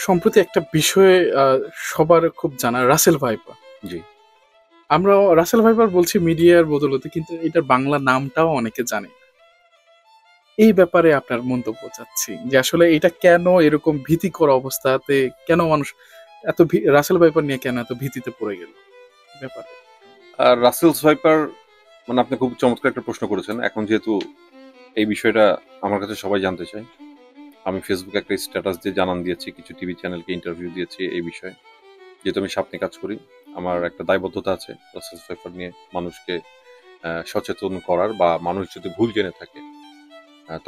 সম্প্রতি একটা বিষয়ে সবার খুব জানা, রাসেল ভাইপার। জি। আমরা রাসেল ভাইপার বলছি মিডিয়ার বদৌলতে, কিন্তু এটার বাংলা নামটাও অনেকে জানে না। এই ব্যাপারে আপনার মন্তব্য চাচ্ছি যে আসলে এটা কেন এরকম ভীতিকর অবস্থাতে, কেন মানুষ এত রাসেল ভাইপার নিয়ে কেন এত ভীতিতে পড়ে গেল ব্যাপারে। আর রাসেলস ভাইপার মানে আপনি খুব চমৎকার একটা প্রশ্ন করেছেন। এখন যেহেতু এই বিষয়টা আমার কাছে সবাই জানতে চায়, আমি ফেসবুকে একটা স্ট্যাটাস দিয়ে জানান দিয়েছি, কিছু টিভি চ্যানেলকে ইন্টারভিউ দিয়েছি এই বিষয়ে। যেহেতু আমি সাপ নিয়ে কাজ করি, আমার একটা দায়বদ্ধতা আছে রাসেলস ভাইপার নিয়ে মানুষকে সচেতন করার, বা মানুষ যদি ভুল জেনে থাকে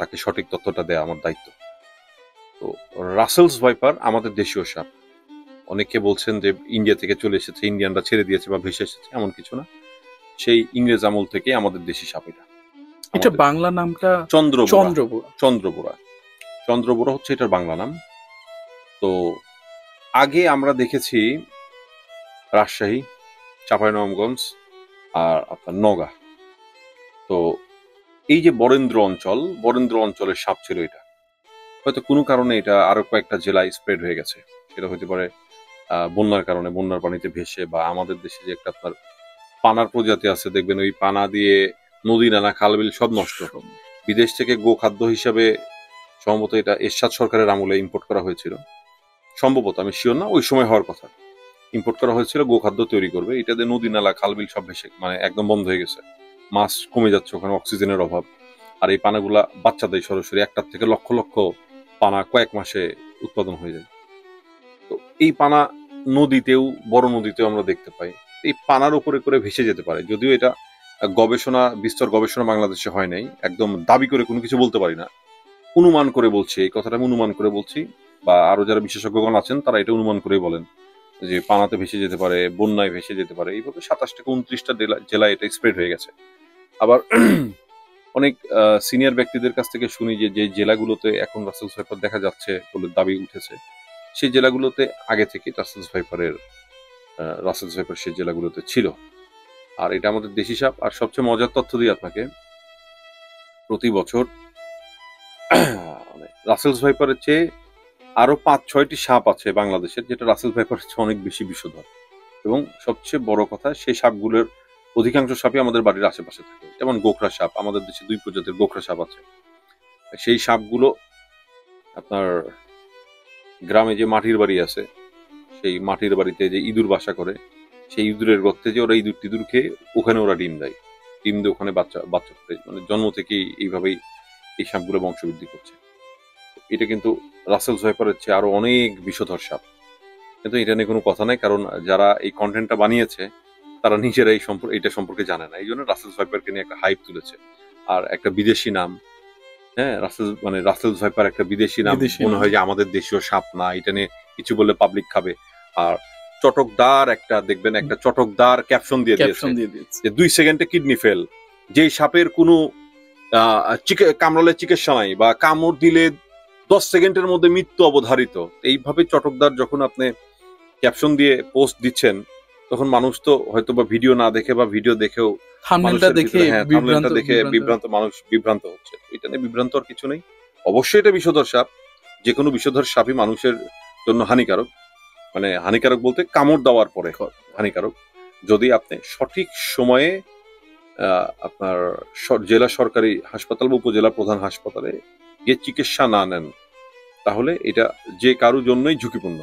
তাকে সঠিক তথ্যটা দেওয়া আমার দায়িত্ব। তো রাসেলস ভাইপার আমাদের দেশীয় সাপ। অনেকে বলছেন যে ইন্ডিয়া থেকে চলে এসেছে, ইন্ডিয়ানরা ছেড়ে দিয়েছে বা ভেসে এসেছে, এমন কিছু না। সেই ইংরেজ আমল থেকে আমাদের দেশি সাপ এটা। এটা বাংলা নামটা চন্দ্রবোরা। চন্দ্রবোরা চন্দ্রবোরা হচ্ছে এটার বাংলা নাম। তো আগে আমরা দেখেছি রাজশাহী, চাঁপাইনবাবগঞ্জ আর আপনার নওগাঁ। তো এই যে বরেন্দ্র অঞ্চলের সাপ ছিল এটা। হয়তো কোনো কারণে এটা আরো কয়েকটা জেলায় স্প্রেড হয়ে গেছে। সেটা হতে পারে বন্যার কারণে, বন্যার পানিতে ভেসে, বা আমাদের দেশে যে একটা আপনার পানার প্রজাতি আছে, দেখবেন ওই পানা দিয়ে নদী নালা খালবিল সব নষ্ট। বিদেশ থেকে গোখাদ্য হিসাবে সম্ভবত এটা এরশাদ সরকারের আমলে ইম্পোর্ট করা হয়েছিল, সম্ভবত, আমি শিওর না, ওই সময় হওয়ার কথা। ইম্পোর্ট করা হয়েছিল গোখাদ্য তৈরি করবে, এটাতে নদী নালা খালবিল সব ভেসে মানে একদম বন্ধ হয়ে গেছে। মাছ কমে যাচ্ছে, ওখানে অক্সিজেনের অভাব। আর এই পানাগুলা বাচ্চা দেয় সরাসরি, একটার থেকে লক্ষ লক্ষ পানা কয়েক মাসে উৎপাদন হয়ে যায়। তো এই পানা নদীতেও, বড় নদীতেও আমরা দেখতে পাই। এই পানার উপরে করে ভেসে যেতে পারে। যদিও এটা বিস্তর গবেষণা বাংলাদেশে হয় নাই, একদম দাবি করে কোনো কিছু বলতে পারি না, অনুমান করে বলছি, এই কথাটা আমি অনুমান করে বলছি, বা আরো যারা বিশেষজ্ঞগণ আছেন তারা এটা অনুমান করেই বলেন যে পানাতে ভেসে যেতে পারে, বন্যায় ভেসে যেতে পারে। এইভাবে 27 থেকে 29টা জেলায় এটা স্প্রেড হয়ে গেছে। আবার অনেক সিনিয়র ব্যক্তিদের কাছ থেকে শুনি যে যে জেলাগুলোতে এখন রাসেলস ভাইপার দেখা যাচ্ছে বলে দাবি উঠেছে, সেই জেলাগুলোতে আগে থেকে রাসেলস ভাইপার সেই জেলাগুলোতে ছিল। আর এটা আমাদের দেশি সাপ। আর সবচেয়ে মজার তথ্য দিই আপনাকে, প্রতি বছর রাসেলস ভাইপারের চেয়ে আরো 5-6টি সাপ আছে বাংলাদেশের, যেটা রাসেলস ভাইপারের চেয়ে অনেক বেশি বিষধর। এবং সবচেয়ে বড় কথা, সেই সাপগুলোর অধিকাংশ সাপই আমাদের বাড়ির আশেপাশে থাকে। যেমন গোখরা সাপ, আমাদের দেশে 2 প্রজাতির গোখরা সাপ আছে। সেই সাপগুলো আপনার গ্রামে যে মাটির বাড়ি আছে, সেই মাটির বাড়িতে যে ইঁদুর বাসা করে, সেই ইঁদুরের গর্তে যে ওরা ইঁদুর টিঁদুর খেয়ে ওখানে ওরা ডিম দেয়, ডিম দিয়ে ওখানে বাচ্চা ফুটে। মানে জন্ম থেকেই এইভাবেই এই সাপগুলো বংশবৃদ্ধি করছে। এটা কিন্তু রাসেলস ভাইপারের চেয়ে আরো অনেক বিষধর সাপ। কিন্তু এটা নিয়ে কোনো কথা নাই, কারণ যারা এই কন্টেন্টটা বানিয়েছে তারা নিজেরা এইটা সম্পর্কে জানে না। এই জন্য রাসেলস ভাইপারকে নিয়ে একটা হাইপ তুলেছে। আর একটা বিদেশি নাম, হ্যাঁ, রাসেলস ভাইপার একটা বিদেশি নাম, মনে হয় যে আমাদের দেশীয় সাপ না, এটা নিয়ে কিছু বললে পাবলিক খাবে। আর চটকদার একটা চটকদার ক্যাপশন দিয়ে দিয়েছে যে 2 সেকেন্ডে কিডনি ফেল। যেই সাপের কোনো কামড়ালে চিকিৎসা নাই, বা কামড় দিলে 10 সেকেন্ডের মধ্যে মৃত্যু অবধারিত। এইভাবে চটকদার যখন আপনি ক্যাপশন দিয়ে পোস্ট দিচ্ছেন, তখন মানুষ তো হয়তো বা ভিডিও না দেখে, বা ভিডিও দেখেও থাম্বনেলটা দেখে মানুষ বিভ্রান্ত হচ্ছে। এটা নিয়ে বিভ্রান্ত আর কিছু নেই। অবশ্যই এটা বিষধর সাপ, যে কোনো বিষধর সাপই মানুষের জন্য হানিকারক। মানে হানিকারক বলতে কামড় দেওয়ার পরে হানিকারক। যদি আপনি সঠিক সময়ে আপনার জেলা সরকারি হাসপাতাল বা উপজেলা প্রধান হাসপাতালে গিয়ে চিকিৎসা না নেন, তাহলে এটা যে কারোর জন্যই ঝুঁকিপূর্ণ।